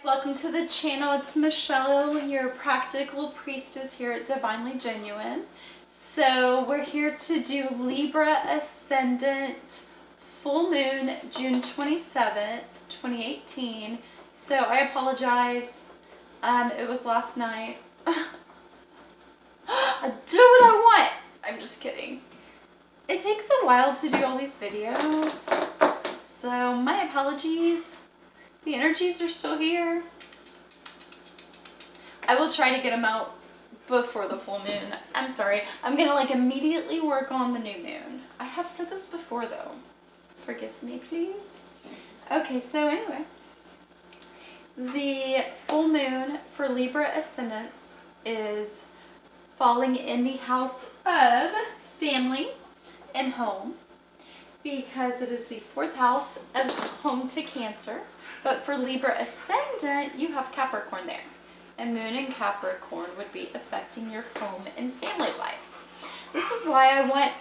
Welcome to the channel. It's Michelle, your practical priestess here at Divinely Genuine. So we're here to do Libra Ascendant full moon June 27th, 2018. So I apologize. It was last night. I do what I want. I'm just kidding. It takes a while to do all these videos. So my apologies. The energies are still here. I will try to get them out before the full moon. I'm sorry. I'm going to immediately work on the new moon. I have said this before though. Forgive me, please. Okay, so anyway. The full moon for Libra Ascendants is falling in the house of family and home because it is the 4th house of home to Cancer. But for Libra Ascendant, you have Capricorn there. And Moon in Capricorn would be affecting your home and family life. This is why I want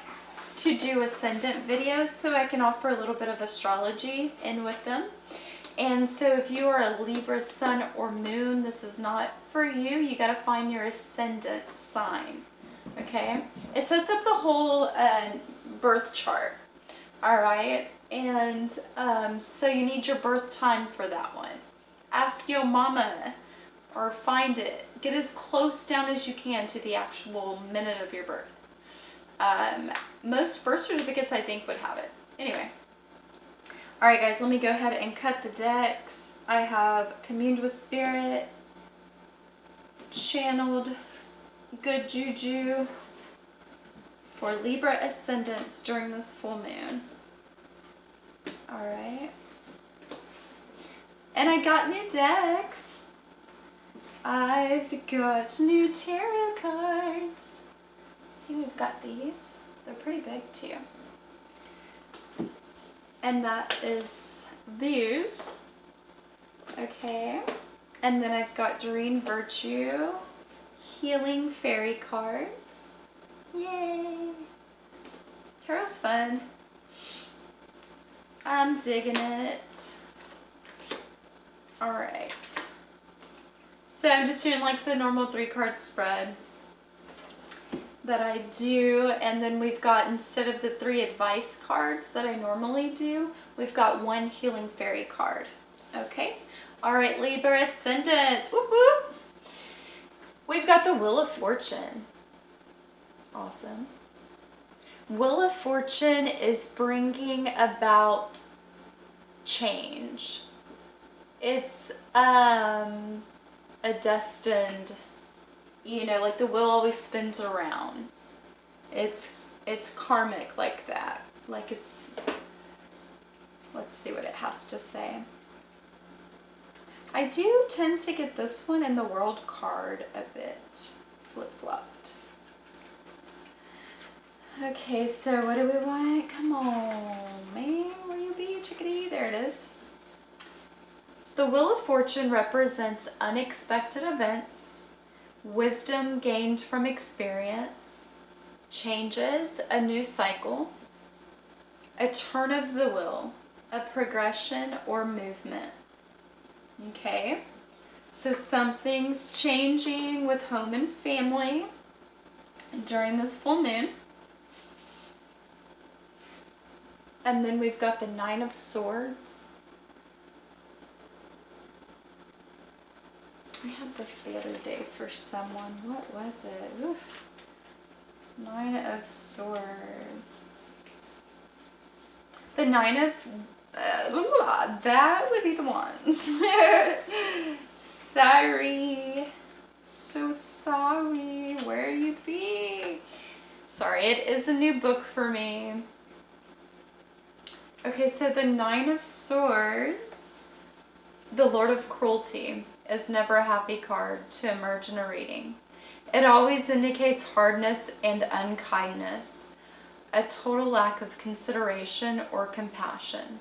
to do Ascendant videos, so I can offer a little bit of astrology in with them. And so if you are a Libra Sun or Moon, this is not for you. You got to find your Ascendant sign. Okay? It sets up the whole birth chart. Alright? And so you need your birth time for that one. Ask your mama or find it. Get as close down as you can to the actual minute of your birth. Most birth certificates, I think, would have it. Anyway. Alright guys, let me go ahead and cut the decks. I have communed with spirit, channeled good juju for Libra Ascendants during this full moon. Alright. And I got new decks. I've got new tarot cards. See, we've got these. They're pretty big too. And that is these. Okay. And then I've got Doreen Virtue Healing Fairy cards. Yay! Tarot's fun. I'm digging it. Alright. So I'm just doing the normal 3-card spread that I do. And then we've got, instead of the 3 advice cards that I normally do, we've got 1 healing fairy card. Okay? Alright, Libra Ascendant. Whoop whoop. We've got the Wheel of Fortune. Awesome. Wheel of Fortune is bringing about change. It's a destined, the wheel always spins around. It's karmic like that. Let's see what it has to say. I do tend to get this one and the World card a bit flip-flopped. Okay, so what do we want? Come on, man. Where you be, chickadee? There it is. The Wheel of Fortune represents unexpected events, wisdom gained from experience, changes, a new cycle, a turn of the wheel, a progression or movement. Okay? So something's changing with home and family during this full moon. And then we've got the 9 of Swords. I had this the other day for someone. What was it? Oof. 9 of Swords. The 9 of... that would be the ones. Sorry. So sorry. Where you be? Sorry, it is a new book for me. Okay, so the 9 of Swords, the Lord of Cruelty, is never a happy card to emerge in a reading. It always indicates hardness and unkindness, a total lack of consideration or compassion.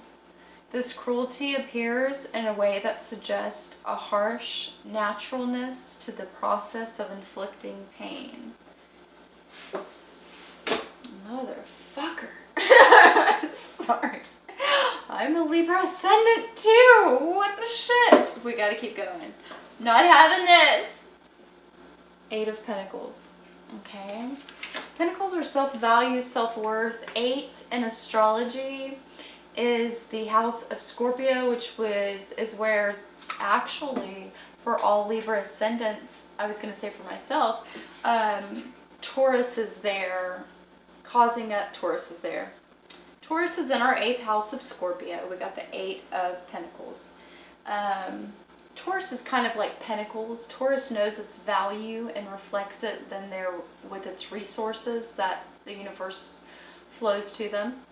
This cruelty appears in a way that suggests a harsh naturalness to the process of inflicting pain. Motherfucker. Sorry. I'm a Libra Ascendant too. What the shit? We gotta keep going. Not having this. 8 of Pentacles. Okay. Pentacles are self-value, self-worth. 8 in astrology is the house of Scorpio, which is where actually for all Libra ascendants, I was going to say for myself, Taurus is there, causing up Taurus is there. Taurus is in our 8th house of Scorpio. We got the 8 of Pentacles. Taurus is kind of like Pentacles. Taurus knows its value and reflects it then there with its resources that the universe flows to them.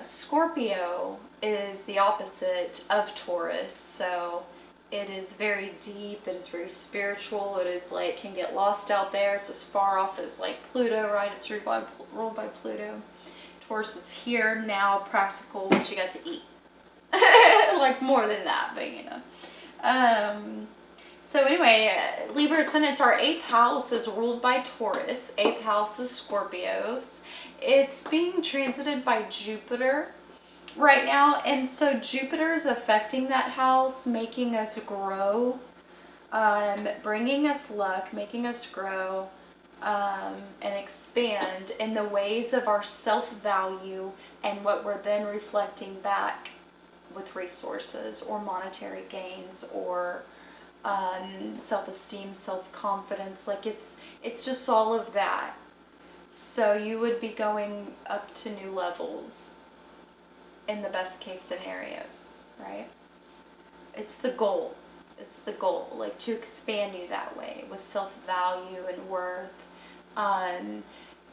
Scorpio is the opposite of Taurus, so it is very deep, it is very spiritual, it is like, can get lost out there, it's as far off as like Pluto, right? It's ruled by Pluto. Taurus is here, now, practical, what you got to eat. Like more than that, but you know. So anyway, Libra Ascendants, our 8th house is ruled by Taurus. 8th house is Scorpios. It's being transited by Jupiter right now. And so Jupiter is affecting that house, making us grow, bringing us luck, making us grow, and expand in the ways of our self-value and what we're then reflecting back with resources or monetary gains or self-esteem, self-confidence. Like it's just all of that. So you would be going up to new levels in the best case scenarios, right? It's the goal. It's the goal, like to expand you that way with self-value and worth.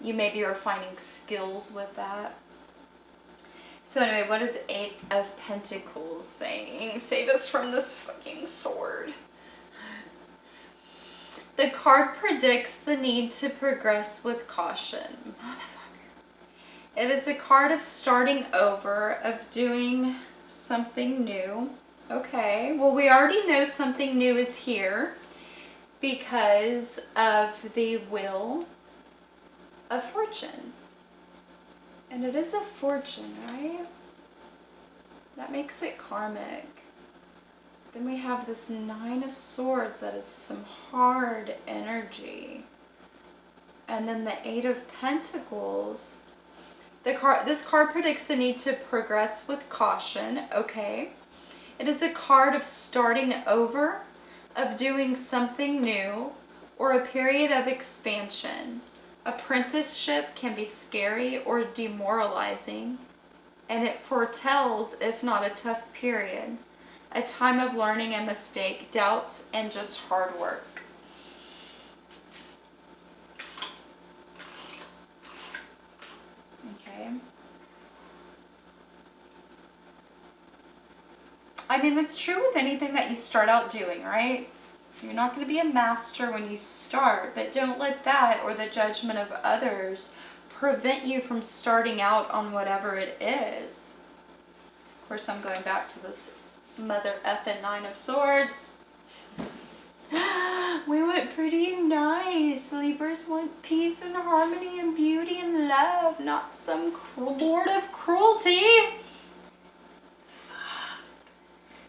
You maybe are finding skills with that. So anyway, what is 8 of Pentacles saying? Save us from this fucking sword. The card predicts the need to progress with caution. Motherfucker. It is a card of starting over, of doing something new. Okay, well we already know something new is here because of the Wheel of Fortune. And it is a fortune, right? That makes it karmic. Then we have this 9 of Swords that is some hard energy. And then the 8 of Pentacles. This card predicts the need to progress with caution, okay? It is a card of starting over, of doing something new, or a period of expansion. Apprenticeship can be scary or demoralizing, and it foretells, if not a tough period, a time of learning and mistake, doubts, and just hard work. Okay. I mean, that's true with anything that you start out doing, right? You're not going to be a master when you start, but don't let that or the judgment of others prevent you from starting out on whatever it is. Of course, I'm going back to this mother effing 9 of Swords. We went pretty nice. Libras want peace and harmony and beauty and love, not some lord of cruelty.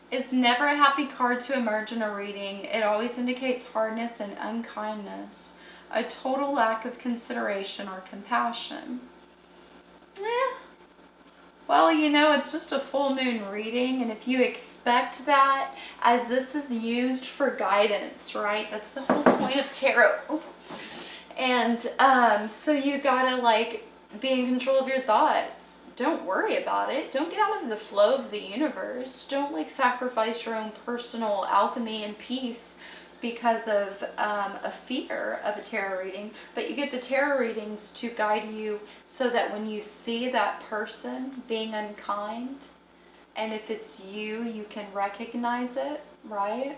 It's never a happy card to emerge in a reading. It always indicates hardness and unkindness, a total lack of consideration or compassion. Well, you know, it's just a full moon reading, and if you expect that, as this is used for guidance, right? That's the whole point of tarot. And so you gotta, like, be in control of your thoughts. Don't worry about it. Don't get out of the flow of the universe. Don't like sacrifice your own personal alchemy and peace because of a fear of a tarot reading. But you get the tarot readings to guide you so that when you see that person being unkind, and if it's you, you can recognize it, right?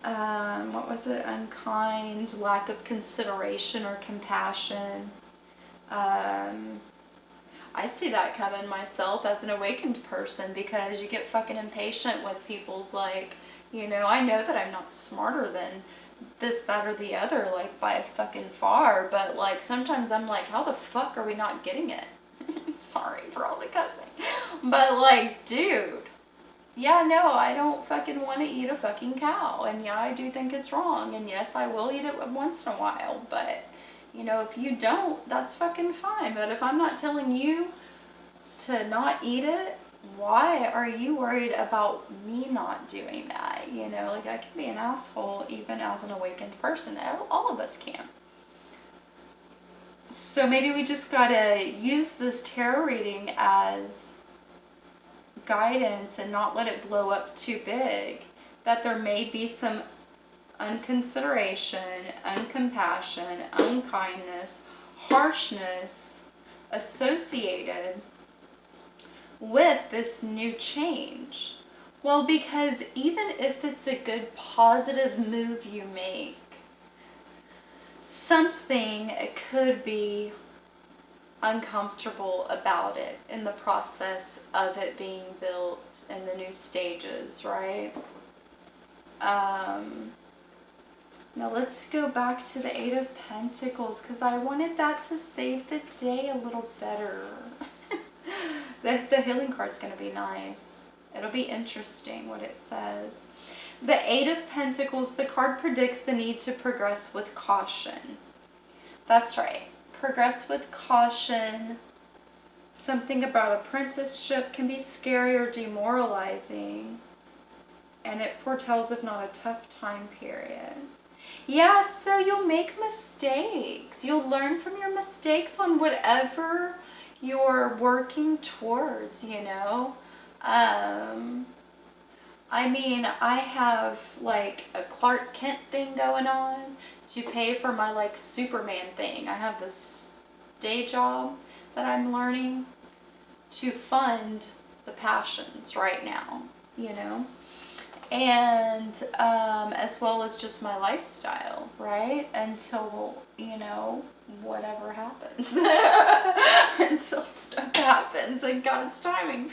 What was it? Unkind, lack of consideration or compassion. I see that coming myself as an awakened person because you get fucking impatient with people's like, you know, I know that I'm not smarter than this, that, or the other, like by a fucking far, but like sometimes I'm like, how the fuck are we not getting it? Sorry for all the cussing. But like, dude, yeah, no, I don't fucking want to eat a fucking cow. And yeah, I do think it's wrong. And yes, I will eat it once in a while. But, you know, if you don't, that's fucking fine. But if I'm not telling you to not eat it, why are you worried about me not doing that? You know, like, I can be an asshole even as an awakened person. All of us can. So maybe we just gotta use this tarot reading as guidance and not let it blow up too big. That there may be some unconsideration, uncompassion, unkindness, harshness associated with this new change. Well, because even if it's a good positive move you make, something could be uncomfortable about it in the process of it being built in the new stages, right? Now let's go back to the Eight of Pentacles, because I wanted that to save the day a little better. The healing card's going to be nice. It'll be interesting what it says. The Eight of Pentacles, the card predicts the need to progress with caution. That's right. Progress with caution. Something about apprenticeship can be scary or demoralizing. And it foretells, if not a tough time period. Yeah, so you'll make mistakes. You'll learn from your mistakes on whatever you're working towards, you know. I mean, I have like a Clark Kent thing going on to pay for my like Superman thing. I have this day job that I'm learning to fund the passions right now, you know, and as well as just my lifestyle, right? Until, you know, whatever happens. Until stuff happens in God's timing.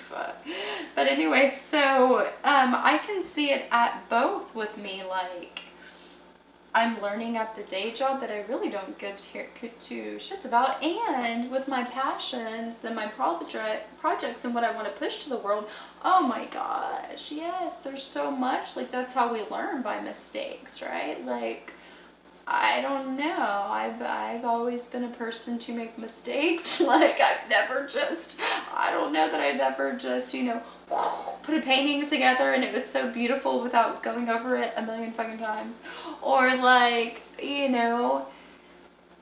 But anyway, so I can see it at both with me. Like, I'm learning at the day job that I really don't give two shits about, and with my passions and my projects and what I want to push to the world. Oh my gosh, yes, there's so much. Like, that's how we learn, by mistakes, right? Like, I don't know. I've always been a person to make mistakes. Like, I don't know that I've ever just, you know, put a painting together and it was so beautiful without going over it a million fucking times. Or like, you know,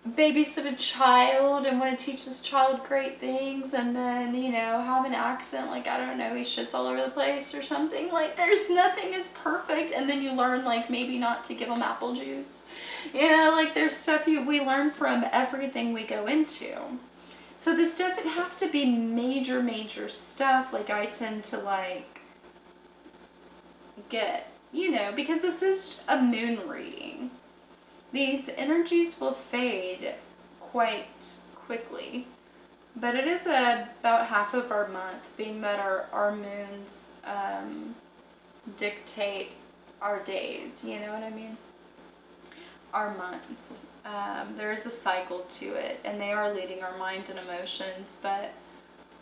babysit a child and want to teach this child great things, and then, you know, have an accident, like, I don't know, he shits all over the place or something. Like, there's nothing is perfect. And then you learn, like, maybe not to give them apple juice. You know, like, there's stuff we learn from everything we go into. So this doesn't have to be major stuff like I tend to, like, get, you know, because this is a moon reading. These energies will fade quite quickly, but it is about half of our month, being that our moons dictate our days, you know what I mean? Our months. There is a cycle to it, and they are leading our mind and emotions, but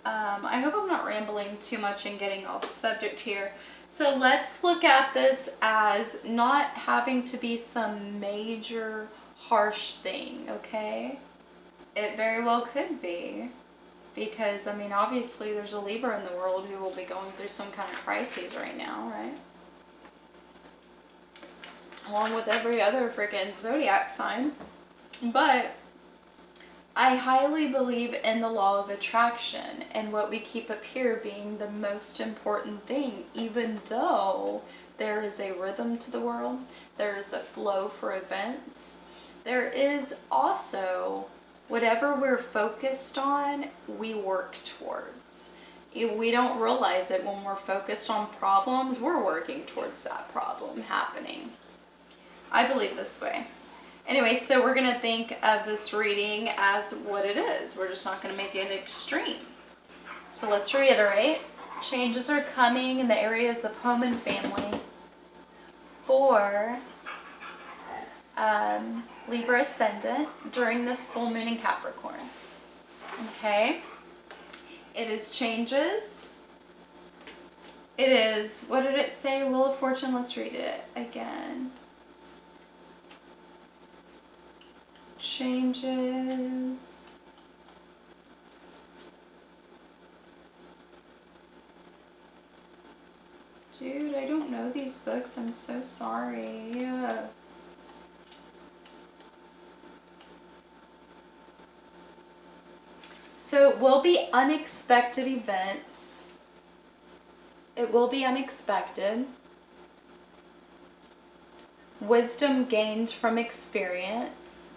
I hope I'm not rambling too much and getting off subject here. So let's look at this as not having to be some major harsh thing, okay? It very well could be, because, I mean, obviously there's a Libra in the world who will be going through some kind of crises right now, right? Along with every other freaking zodiac sign. But I highly believe in the law of attraction and what we keep up here being the most important thing, even though there is a rhythm to the world, there is a flow for events. There is also whatever we're focused on, we work towards. If we don't realize it when we're focused on problems, we're working towards that problem happening. I believe this way. Anyway, so we're going to think of this reading as what it is. We're just not going to make it extreme. So let's reiterate. Changes are coming in the areas of home and family for Libra Ascendant during this full moon in Capricorn. Okay? It is changes. It is, what did it say? Wheel of Fortune, let's read it again. Changes. Dude, I don't know these books. I'm so sorry. Yeah. So it will be unexpected events. It will be unexpected. Wisdom gained from experience.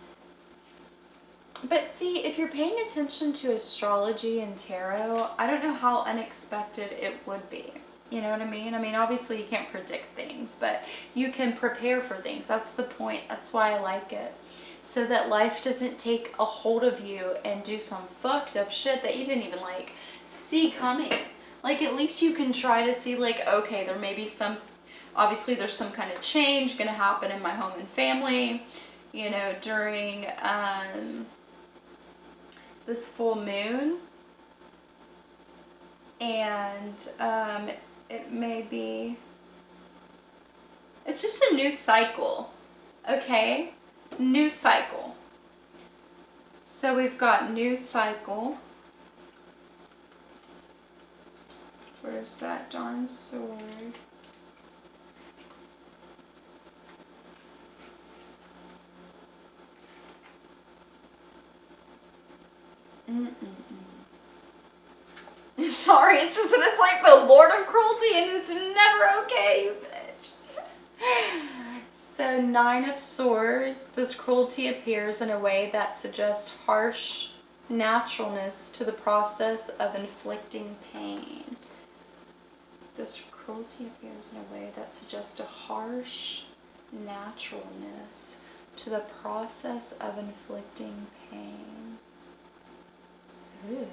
But see, if you're paying attention to astrology and tarot, I don't know how unexpected it would be. You know what I mean? I mean, obviously you can't predict things, but you can prepare for things. That's the point. That's why I like it. So that life doesn't take a hold of you and do some fucked up shit that you didn't even like see coming. Like, at least you can try to see, like, okay, there may be some, obviously there's some kind of change gonna happen in my home and family, you know, during this full moon. And it may be, it's just a new cycle, okay? New cycle. So we've got new cycle. Where's that darn sword? Sorry, it's just that it's like the Lord of Cruelty and it's never okay, you bitch. So 9 of Swords, this cruelty appears in a way that suggests harsh naturalness to the process of inflicting pain. This cruelty appears in a way that suggests a harsh naturalness to the process of inflicting pain. Ooh.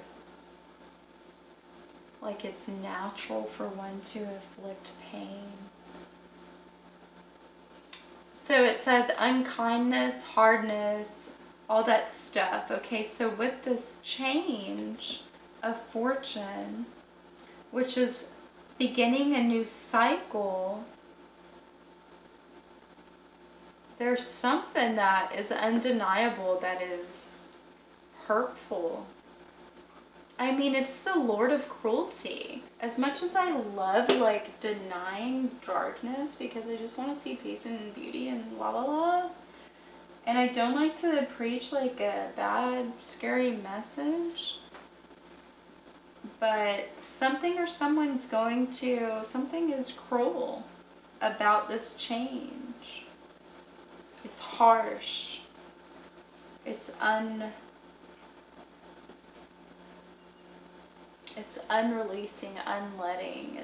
Like it's natural for one to inflict pain. So it says unkindness, hardness, all that stuff. Okay, so with this change of fortune, which is beginning a new cycle, there's something that is undeniable that is hurtful. I mean, it's the Lord of Cruelty. As much as I love, like, denying darkness because I just want to see peace and beauty and la la la, and I don't like to preach, like, a bad, scary message, but something or someone's going to, something is cruel about this change. It's harsh. It's unreleasing, unletting.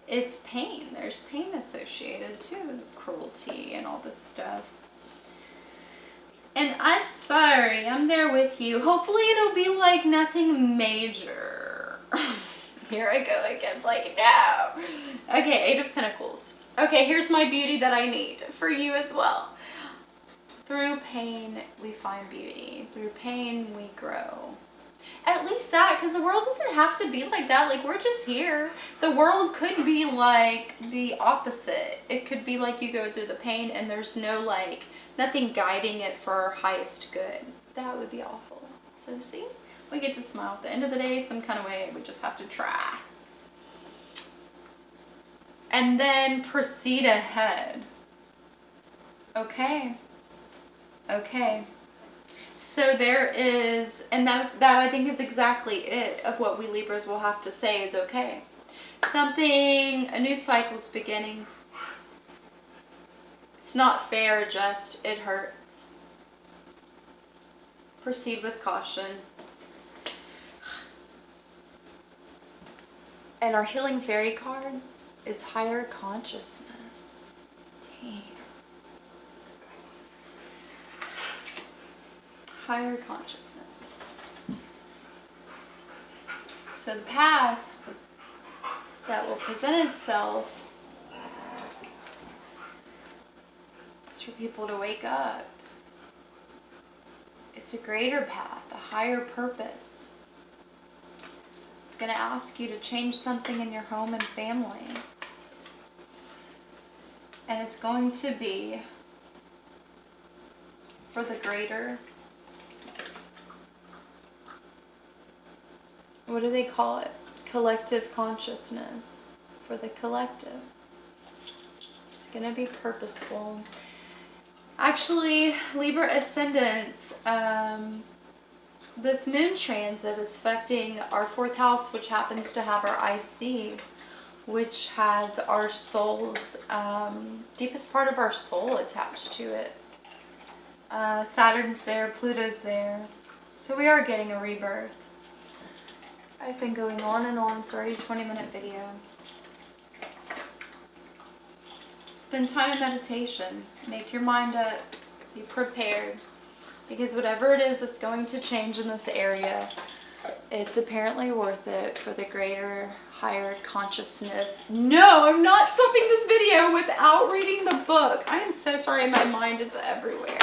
It's pain. There's pain associated too with cruelty and all this stuff. And I'm sorry, I'm there with you. Hopefully it'll be like nothing major. Here I go again, like, no. Okay, 8 of Pentacles. Okay, here's my beauty that I need for you as well. Through pain, we find beauty. Through pain, we grow. At least that, because the world doesn't have to be like that. Like, we're just here. The world could be like the opposite. It could be like you go through the pain and there's no, like, nothing guiding it for our highest good. That would be awful. So, see? We get to smile at the end of the day, some kind of way. We just have to try. And then proceed ahead. Okay. Okay. So there is, and that I think is exactly it of what we Libras will have to say is okay. Something, a new cycle's beginning. It's not fair, just, it hurts. Proceed with caution. And our healing fairy card is higher consciousness. Damn. Higher consciousness. So the path that will present itself is for people to wake up. It's a greater path, a higher purpose. It's going to ask you to change something in your home and family. And it's going to be for the greater, what do they call it? Collective consciousness. For the collective. It's going to be purposeful. Actually, Libra Ascendants, this moon transit is affecting our 4th house, which happens to have our IC, which has our soul's, deepest part of our soul attached to it. Saturn's there, Pluto's there. So we are getting a rebirth. I've been going on and on. It's already a 20-minute video. Spend time in meditation. Make your mind up. Be prepared. Because whatever it is that's going to change in this area, it's apparently worth it for the greater, higher consciousness. No, I'm not stopping this video without reading the book. I am so sorry. My mind is everywhere.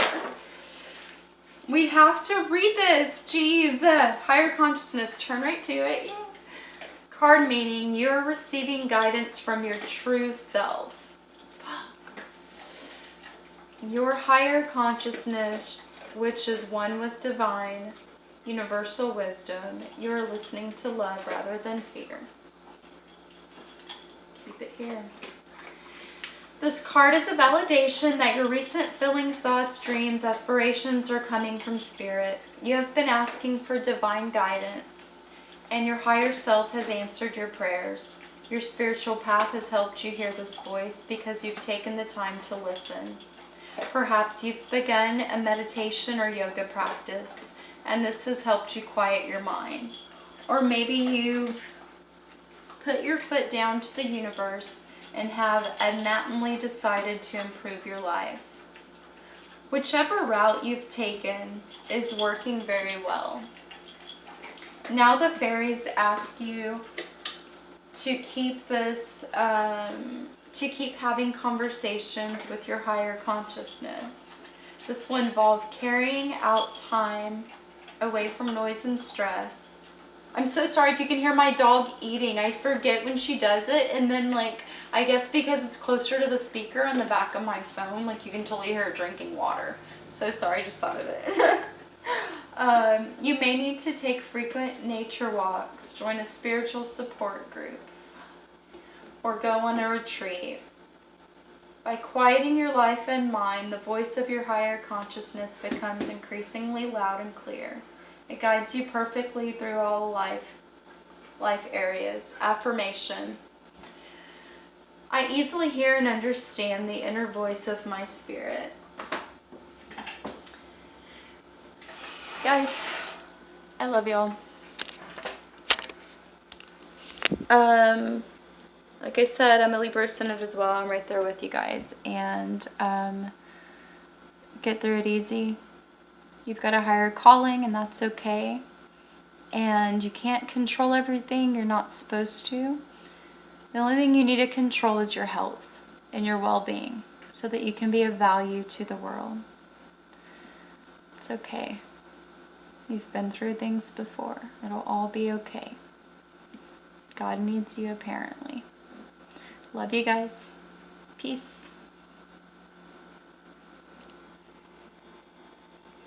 We have to read this. Jeez. Higher consciousness. Turn right to it. Card meaning you're receiving guidance from your true self. Your higher consciousness, which is one with divine, universal wisdom, you're listening to love rather than fear. Keep it here. This card is a validation that your recent feelings, thoughts, dreams, aspirations are coming from spirit. You have been asking for divine guidance, and your higher self has answered your prayers. Your spiritual path has helped you hear this voice because you've taken the time to listen. Perhaps you've begun a meditation or yoga practice, and this has helped you quiet your mind. Or maybe you've put your foot down to the universe and have adamantly decided to improve your life. Whichever route you've taken is working very well. Now the fairies ask you to keep this, to keep having conversations with your higher consciousness. This will involve carrying out time away from noise and stress. I'm so sorry if you can hear my dog eating. I forget when she does it, and then I guess because it's closer to the speaker on the back of my phone, you can totally hear her drinking water. So sorry, I just thought of it. You may need to take frequent nature walks, join a spiritual support group, or go on a retreat. By quieting your life and mind, the voice of your higher consciousness becomes increasingly loud and clear. It guides you perfectly through all life areas. Affirmation. I easily hear and understand the inner voice of my spirit. Guys, I love y'all. Like I said, I'm a Libra Ascendant as well. I'm right there with you guys. And get through it easy. You've got a higher calling, and that's okay. And you can't control everything. You're not supposed to. The only thing you need to control is your health and your well-being so that you can be of value to the world. It's okay. You've been through things before. It'll all be okay. God needs you, apparently. Love you guys. Peace.